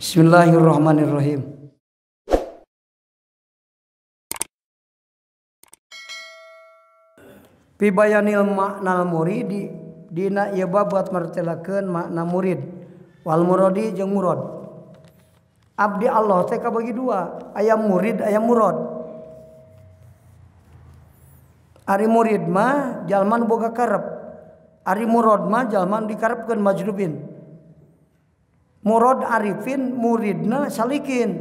Bismillahirrahmanirrahim. Fi bayanil makna muridi dina ieu bab buat martelakeun makna murid wal muradi jeung murad. Abdi Allah teh kabagi dua, aya murid aya murad. Ari murid mah jalma nu boga karep, ari murad mah jalma nu dikarepkeun majrubin. Murad arifin, muridna salikin.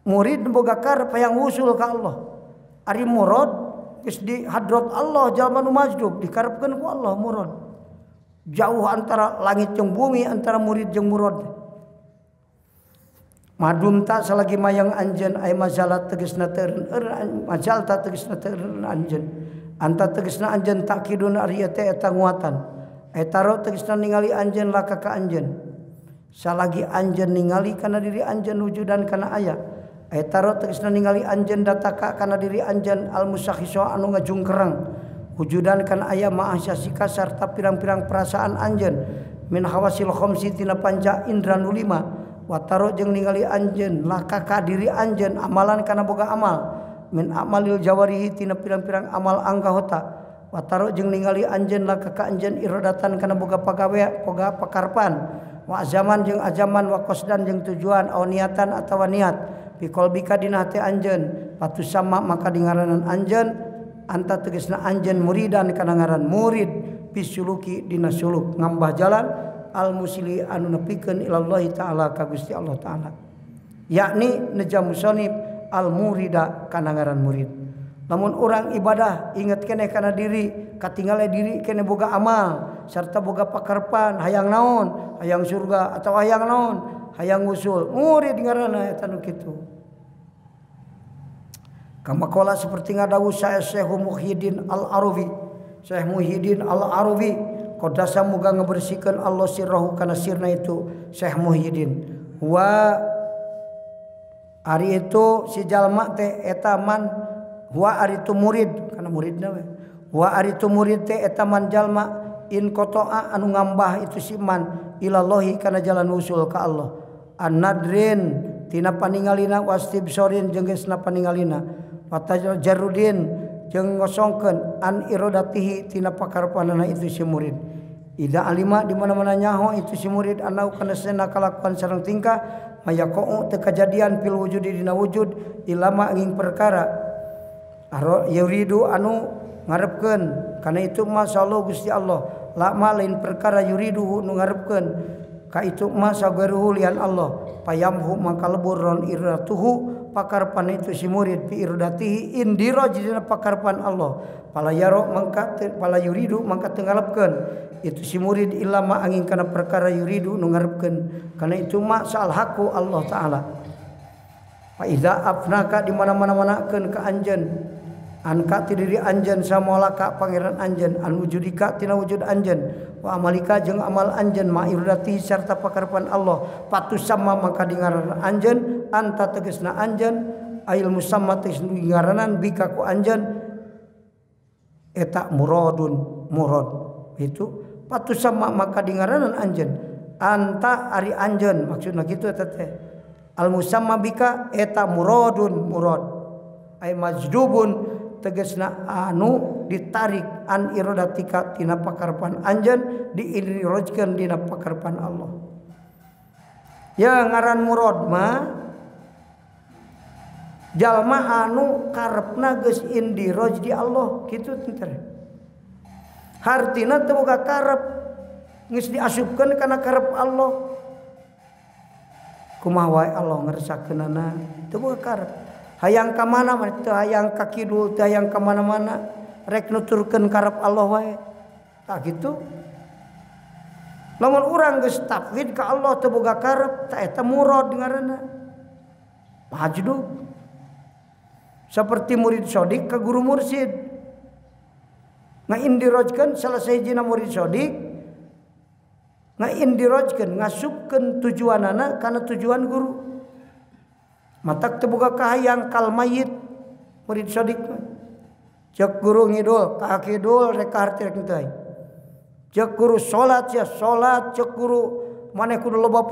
Murid boga karep hayang usul ka Allah. Ari murad geus di hadrat Allah jalma nu majdub dikarepkeun ku Allah murad. Jauh antara langit jeung bumi antara murid jeung murad. Madum ta salagi mayang anjeun aya mazalah tegasna teu majal ta tegasna teu anjeun. Anta tegasna anjeun takidun ari teh eta nguatan. Eta ro tegasna ningali anjeun laka ka anjeun. Salagi anjeun ningali kana diri anjeun wujudan kana aya. Eta ro tegasna ningali anjeun dataka kana diri anjeun al musakhiso anu ngajungkereng. Wujudan kana aya ma'asyasika sarta pirang-pirang perasaan anjeun min hawasil khamsi tina panca indra nu lima. Wataro jeung ningali anjeun laka ka diri anjeun amalan kana boga amal min amalil jawarihi tina pirang-pirang amal anggahota. Wataro jeung ningali anjeun laka ka anjeun iradatan kana boga pagawe boga pakarpan. Wa zaman jeung ajaman wa qasdan jeung tujuan au niatan atawa niat fi qalbika dina hati anjeun patus sama maka dingaranan anjeun anta tegasna anjeun muridan kana ngaran murid pisuluki dina suluk ngambah jalan al musili anu nepikeun ilallahi taala ka Gusti Allah taala yakni najamu sonib al murida kana ngaran murid. Lamun orang ibadah inget keneh kana diri katingale diri keneh boga amal sarta boga pakarpan hayang naon hayang surga atau hayang naon hayang usul murid ngaranna eta nu kitu. Kama qala seperti ngadawu saya Syekh Muhyiddin Al-Arabi. Syekh Muhyiddin Al-Arabi qadasa muga ngabersihkeun Allah sirrahu kana sirna itu Syekh Muhyiddin. Wa ari itu si jalma teh eta man wa ari tu murid kana muridna we. Wa ari tu murid teh eta man jalma in qata'a anu ngambah itu si man ilallahi kana jalan usul ka Allah. An-nadrin tina paningalina wastibsorin jeung geusna paningalina. Watajarudin jeung ngosongkeun an iradatihi tina pakarepanana itu si murid. Ida alima di mana-mana nyaho itu si murid anau kana sena kalakuan sareng tingkah mayaqau teu kajadian fil wujudi dina wujud ilama angin perkara yuridu anu ngarepkeun kana itu masallahu Gusti Allah la ma lain perkara yuridu nu ngarepkeun ka itu ma sagaruhu lian Allah payamhu maka lebur ron iradatuhu pakarpan itu si murid fi iradatihi indira dina pakarpan Allah pala yaro mangka pala yuridu mangka teu ngarepkeun itu si murid ilama angin kana perkara yuridu nu ngarepkeun kana itu ma salhaku Allah taala. Fa iza afnaka di mana-mana manakeun ka anjeun anka ti diri anjeun samolaka pangeran anjeun an wujudika tina wujud anjeun wa amalika jeung amal anjeun ma iradati sarta pakarepan Allah patus sama maka dingaranan anjeun anta tegasna anjeun ail musamma tegasna dingaranan bika ku anjeun eta muradun murad itu patus sama maka dingaranan anjeun anta ari anjeun maksudna kitu eta teh al musamma bika eta muradun murad ay majdubun tegasna anu ditarik an iradatika tina pakarepan anjeun diirojkeun dina pakarepan Allah. Ya ngaran murad mah jalma anu karepna geus indiroj di Allah kitu teh. Hartina teu boga karep geus diasupkeun kana karep Allah. Kumaha wae Allah ngeresakeunana teu boga karep. Hayang ka mana teu hayang ka kidul teu hayang ka mana-mana rek nuturkeun karep Allah wae. Tak gitu. Lamun urang geus tafwid ka Allah teu boga karep ta eta murad ngaranna. Majdub. Seperti murid sodik ka guru mursyid. Ngaindirojkeun salah sahijina murid sodik ngaindirojkeun ngasupkeun tujuanana kana tujuan guru. Matak teu boga kahayang kal mayit murid sodik cek guru ngidul ka kidul rek harti rek teu. Cek guru salat ya salat, cek guru maneh kudu loba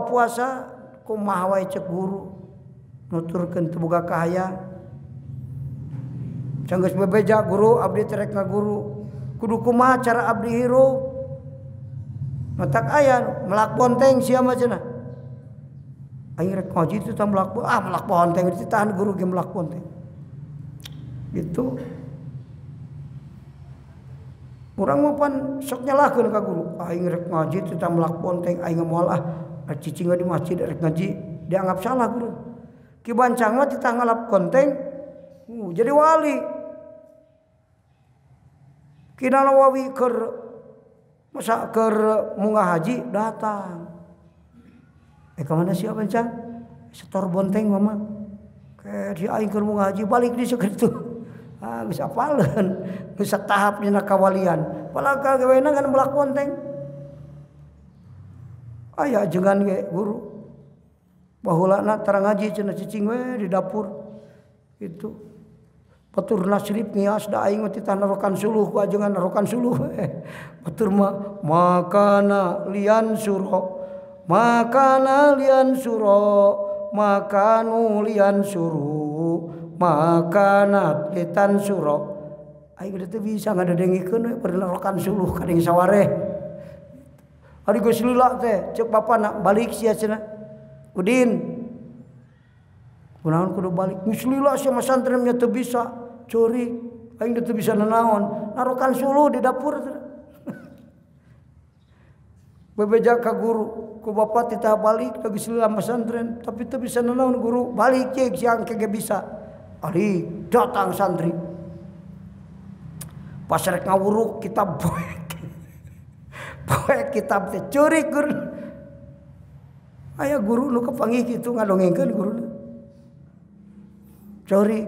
puasa kumaha wae cek guru nuturkeun teu boga kahayang canggeus bebeja guru abdi teh rek ngaguru kudu kumaha cara abdi hirup matak aya melak bonteng sia mah cenah aing rek ngaji teh tah melak bonteng ditahan guru ge melak bonteng gitu. Urang mah pan sok nyalahkeun ka guru. Aing rek ngaji teh melak bonteng aing moal cicing di masjid rek ngaji dianggap salah guru. Ki bancang mah titah ngalap bonteng jadi wali. Kina Nawawi keur munggah haji datang. Ka mana sia bancang? Setor bonteng mama. Ke di aing keur munggah haji balik di sakitu. Geus apaleun geus satahap dina kawalian palaga gawena ngan melak bonteng aya ajengan ge guru baheulana tara ngaji cenah cicing we di dapur itu batur nasrib ngias da aing mah titah narokan suluh ku ajengan narokan suluh batur mah makana lian suro makanu lian suru makanat litan suro aing teh bisa ngadengikeun we pernerokan suluh ka deung sawareh ari geus lila teh ceuk bapana balik sia cenah Udin kunaon kudu balik geus lila sia masantren nya teu bisa curi aing teu bisa nanaon narokan suluh di dapur teh bebeja ka guru ku bapak titah balik geus lila masantren tapi teu bisa nanaon guru balik ceuk siang kege bisa ari datang santri pas rek ngawuruk kitab poek kitab teh curi guru aya guru nu kepanggih kitu ngadongengkeun guru curi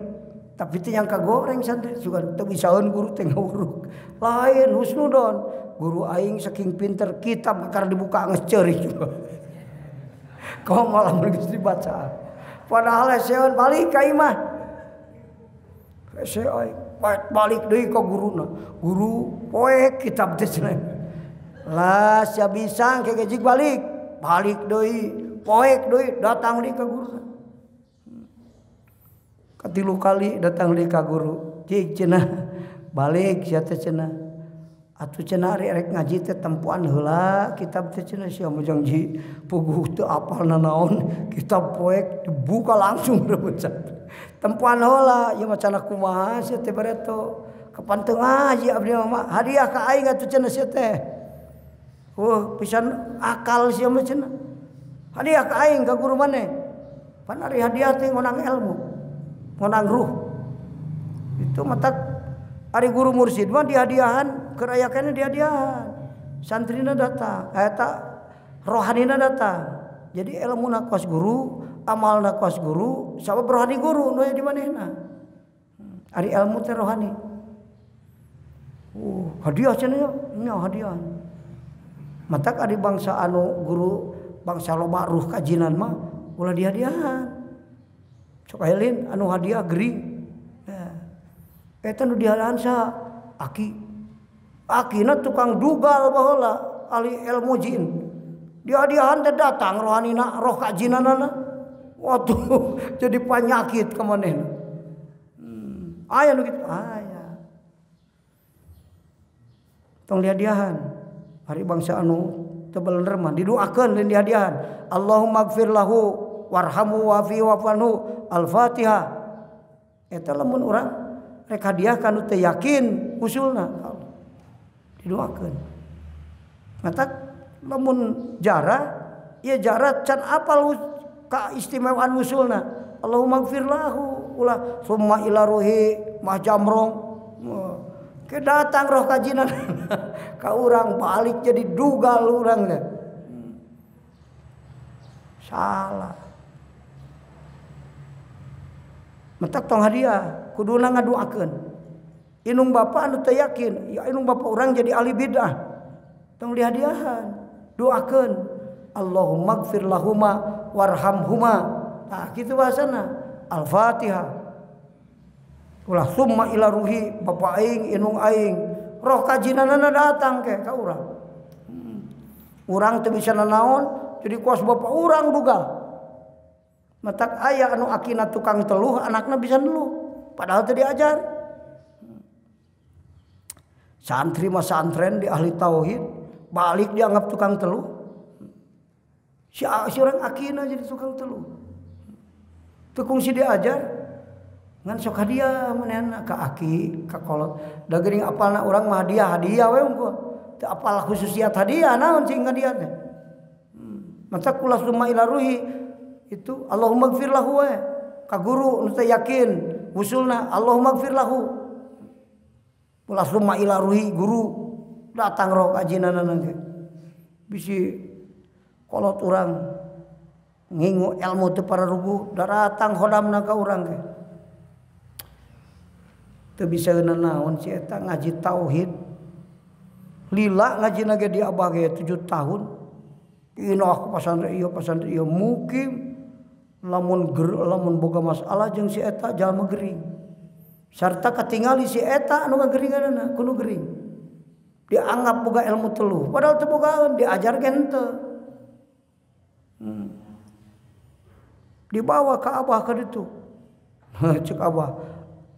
tapi teh yang kagoreng santri juga teu bisaeun guru teh ngawuruk lain husnudon guru aing saking pinter kitab keur dibuka geus ceurik kau malah geus dibaca padahal seun balik ka imah saya balik deui ka guruna guru poek kitab teh cenah lah sia bisa kege jig balik deui poek deui datang deui ka guruna katilu kali datang deui ka guru jig cenah balik sia teh cenah atuh cenah rek ngaji teh tempuan heula kitab teh cenah sia mojang ji puguh teu apal nanaon kitab poek dibuka langsung rebeut tempuan heula ieu mah cenah kumaha sia teh bareto kapan teu ngaji abdi mah hadiah ka aing atuh cenah sia teh pisan akal sia mah cenah hadiah ka aing ka guru maneh pan ari hadiah teh ngonang ilmu ngonang ruh itu mata ari guru mursyid mah dihadiahan keur aya kana dihadiahan santrina datang eta rohanina datang jadi ilmuna kos guru amalna kos guru sabab rohani guru nu di manehna ari ilmu teh rohani hadiah cenah nya hadiah matak ari bangsa anu guru bangsa loba ruh kajinan mah ulah dihadiahan sok ayeulin anu hadiah gering eta nu dihadiahan saha akina tukang dugal baheula ahli ilmu jin dihadiahan teh datang rohanina roh kajinanana waduh jadi penyakit ka manehna aya nu kitu aya tong dihadiahan hari bangsa anu teu bener mah didoakeun lain dihadiahan Allahumma gfir lahu warhamhu wa'fi wa'fu al-Fatihah eta lamun urang rek hadiah kanu teu yakin usulna didoakeun matak lamun jara ieu jara can apal keistimewaan usulna Allahumma gfir lahu ulah summa ila ruhi mah jamrong ke datang roh kajinan ka urang balik jadi dugal urang teh salah mentak tong hadiah kuduna ngaduakeun inung bapa anu teu yakin ya inung bapa urang jadi ahli bidah tong dihadiahan doakeun Allahumma gfir lahuma warhamhuma nah kitu bahasana al-Fatihah ulah summa ila ruhi bapa aing inung aing roh kajinanana datang ke ka urang Urang teu bisa nanaon jadi kuas bapak urang dugal. Matak aya anu akina tukang teluh anakna bisa neluh padahal teu diajar. Santri mah santren di ahli tauhid balik dianggap tukang teluh. Si orang akina jadi tukang teluh. Teu kungsi diajar ngan sok hadiah manehna ka aki ka kolot. Da geuning apalna urang mah hadiah we unggul. Teu apal khususiat hadiah naon sing hadiah teh. Mata kula summa ila ruhi itu Allahumma gfir lahu we ka guru nu teh yakin usulna Allahumma gfir lahu. Kula summa ila ruhi guru datang rok ajinana ge. Bisi kolot urang ngingu ilmu teu pararuguh datang hodamna ka urang ge. Teu bisa naon si eta ngaji tauhid. Lila ngajina ge di abah ge 7 tahun. Inoh ku pasantren ieu mukim lamun boga masalah jeung si eta jalma gering. Sarta katingali si eta anu ngageringanna kudu gering. Dianggap boga ilmu teluh padahal teu bogaeun diajar ge henteu. Dibawa ka abah ka ditu. Cek abah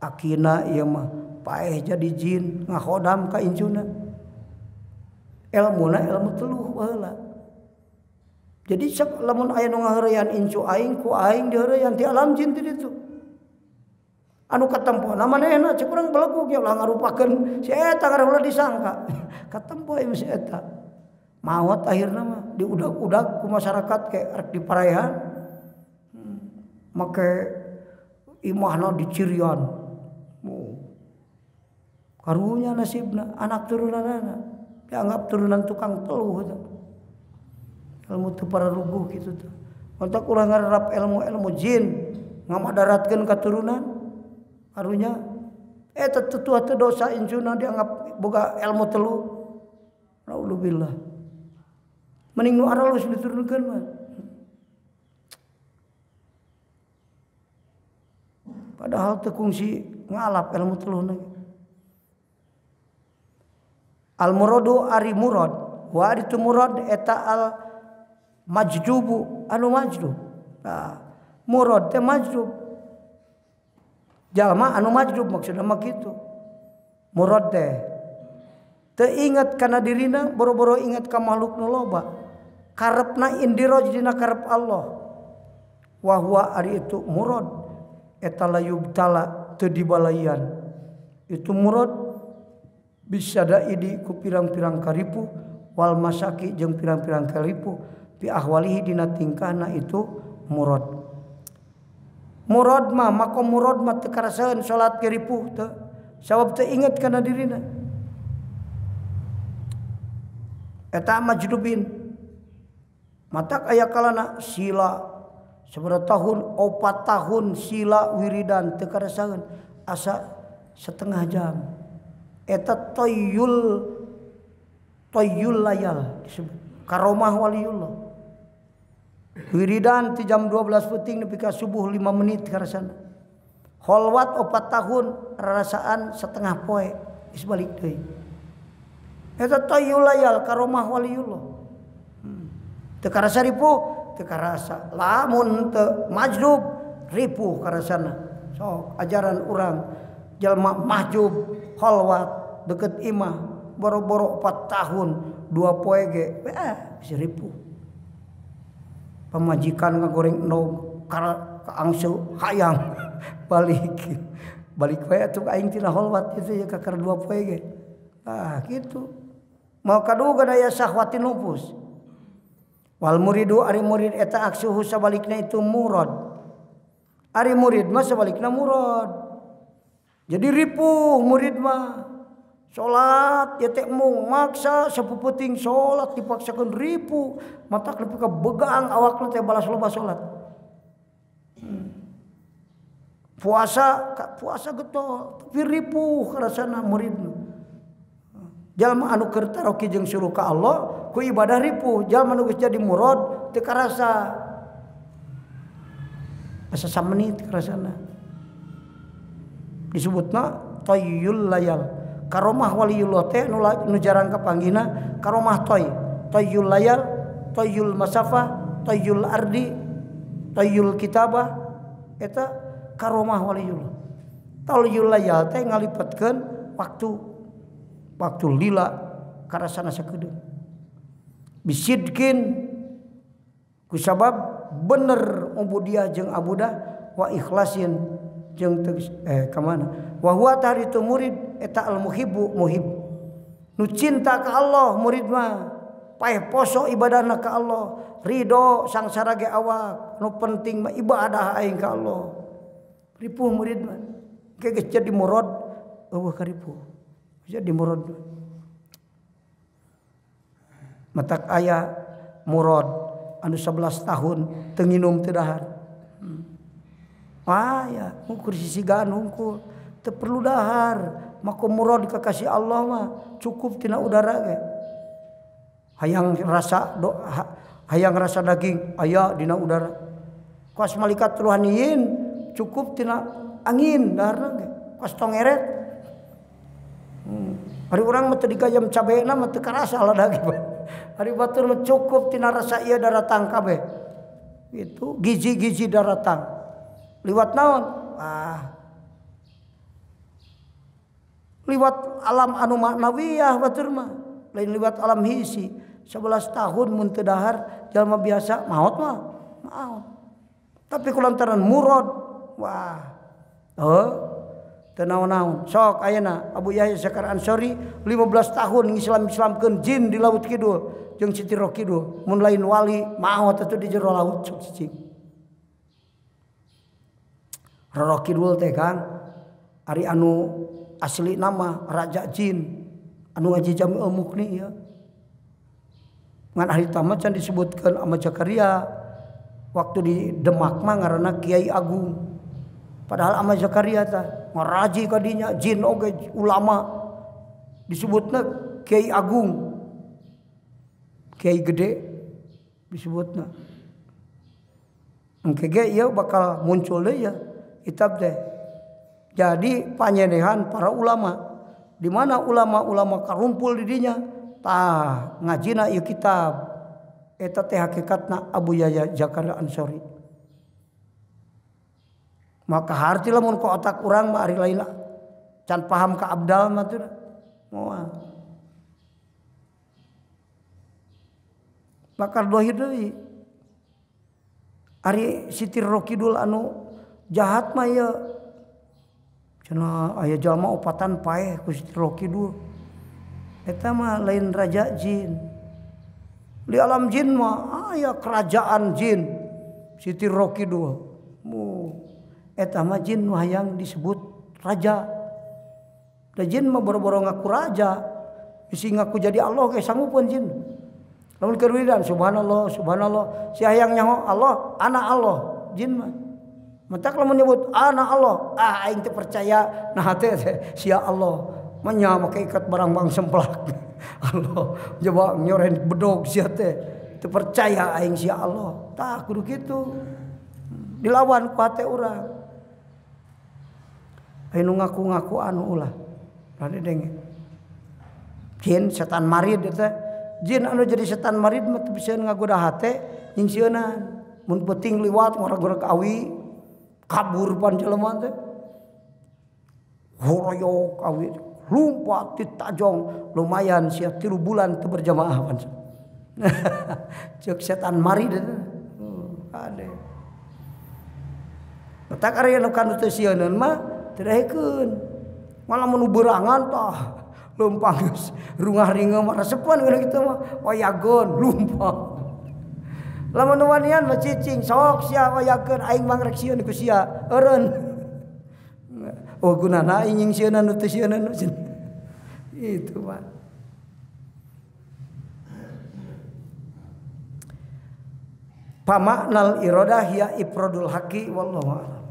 akina ieu mah paeh jadi jin ngahodam ka incuna. Ilmuna ilmu teluh baheula. Jadi lamun aya nu ngaheureuyan incu aing ku aing diheureuyan ti alam jin ti ditu. Anu katempona manehna cek urang belegug ya ulah ngarupakeun si eta ngaran ulah disangka. Katempo ieu si eta. Maot akhirna mah diudag-udag ku masyarakat ke rek diparehan. Make imahna dicirian. Karunya nasibna anak turunanna dianggap turunan tukang teluh eta. Ilmu teu pararuguh kitu teh. Ontak urang ngararap ilmu jin ngamadaratkeun katurunan karunya eta tutuah teu dosa incuna dianggap boga ilmu teluh. Naudzubillah. Mending nu aralus diturunkeun mah. Padahal teu kungsi ngalap ilmu teluhna. Al muradu ari murad wa ari tu murad eta al majdubu anu majdub. Nah, murad teh majdub. Jalma anu majdub maksudna mah kitu. Murad teh teu inget kana dirina boro-boro inget ka makhluk nu loba. Karepna indiroj dina karep Allah. Wa huwa ari itu murad eta layubtala teu dibalayan. Itu murad bisa daidi ku pirang-pirang karipu wal masaki jeung pirang-pirang karipu fi ahwalihi dina tingkahna itu murad. Murad mah makom murad mah teu karasaeun salat karipu teu sabab teu inget kana dirina. Eta majdubin. Matak aya kalana sila sabaraha tahun 4 tahun sila wiridan teu karasaeun asa setengah jam. Eta toyul layal disebut karomah waliullah. Wiridan ti jam 12 peuting nepi ka subuh 5 menit karasana. Kholwat 4 tahun rarasaan setengah poe geus balik deui. Eta toyul layal karomah waliullah. Teu karasa ripuh, teu karasa. Lamun teu majdub ripuh karasana. Sok ajaran urang jalma mahjub kholwat deket imah boro-boro 4 tahun 2 poe ge bisa ripuh. Pamajikan ngagoreng endog kaangsu hayang balik wae atuh aing tina kholwat itu ya kakar 2 poe ge. Kitu. Mau kaduga daya syahwatin nufus. Wal muridu ari murid eta aksuhu sabalikna itu murad. Ari murid mah sabalikna murad. Jadi ripuh murid mah salat ya teh mung maksa sapuputing salat dipaksakeun ripuh matak nepi ka begang awakna teh balas loba salat. Puasa getol tapi ripuh karasana muridna. Jalma anu keur taroki jeung suruh ka Allah ku ibadah ripuh, jalma anu geus jadi murad teu karasa. Asa 3 menit karasana. Disebutna toyul layal karomah waliullah teh nu jarang kapanggihna karomah toy tayyul layal, tayyul masafah, tayyul ardi, tayyul kitabah eta karomah waliullah. Tayyul layal teh ngalipatkeun waktu lila karasana sakedeung. Bisidkin kusabab bener ubudiah jeung abudah wa ikhlasin jeung kamana wa huwa taritu murid eta al muhibbu muhib nu cinta ka Allah murid mah paeh poso ibadahna ka Allah ridho sangsara ge awak nu penting mah ibadah aing ka Allah ripuh murid mah geus jadi murad eueuh karipuh jadi murad matak aya murad anu 11 tahun teu nginum teu dahar ya ukur sisigaan hungkul teu perlu dahar maka murad kakasih Allah mah cukup tina udara ge hayang rasa daging aya dina udara kuas malaikat ruhaniyin cukup tina angin daharna ge kuas tong eret hari urang mah teu digayam cabena mah teu karasa lah daging hari batur mah cukup tina rasa ieu daratang kabeh itu gizi-gizi daratang liwat naon liwat alam anu maknawiyah batur mah lain liwat alam hisi 11 tahun mun teu dahar jalma biasa maot mah maot tapi kulantaran murad teu naon-naon sok ayeuna Abu Yahya Syakar Ansori 15 tahun ngislam-islamkeun jin di laut kidul jeung Siti Roh Kidul mun lain wali maot atuh di jero laut sok cicing Roro Kidul teh Kang ari anu asli nama Raja Jin anu ngaji Jami'ul Muqni ya. Ngan ari tamat can disebutkeun ama Zakaria waktu di Demak mah ngaranna Kiai Agung. Padahal ama Zakaria teh ngaraji ka dinya jin oge ulama disebutna Kiai Agung. Kiai gede disebutna. Engke ge ieu bakal muncul deui ya. Kitab teh. Jadi panyenehan para ulama. Di mana ulama-ulama karumpul di dinya tah ngajina ieu kitab. Eta teh hakikatna Abu Yahya Syakar Ansori. Maka harti lamun ku otak urang mah ari lain can paham ka abdal mah teh moal. Maka dohi deui. Ari Siti Roh Kidul anu jahat mah ya cenah aya jalma opatan paeh ku Siti Roh Kidul eta mah lain raja jin di alam jin mah aya kerajaan jin Siti Roh Kidul eta mah jin nu hayang disebut raja da jin mah boro-boro ngaku raja bisi ngaku jadi Allah ge sanggupeun jin lamun keur wiridan subhanallah subhanallah si hayang nyaho Allah anak Allah jin mah mentak lamun nyebut anak Allah aing teh percaya nah teh sia Allah manya make ikat barang bang semplak Allah coba nyoren bedog sia teh teu percaya aing sia Allah tah kudu kitu dilawan ku hate urang anu ngaku-ngaku anu ulah rade denge jin setan marid teh jin anu jadi setan marid mah teu bisa ngagoda hate nyingsieunan mun peuting liwat ngora-ngora ka awi kabur pan jelema teh horoyok awi lumpat ditajong lumayan sia 3 bulan teu berjamaah pan ceuk setan mari teh ade tak ari anu kanu teu sieun mah teu daekeun malah mun beurangan tah leumpang geus rungah-ringeuh mah resepan kana kitu mah wayagon lumpang lamun wanian mah cicing sok sia wayakeun aing mah rek sieun ku sia eureun oh gunana aing sieun anu teu sieun anu itu mah pamaknal iradah ya ifradul haqi wallahu a'lam.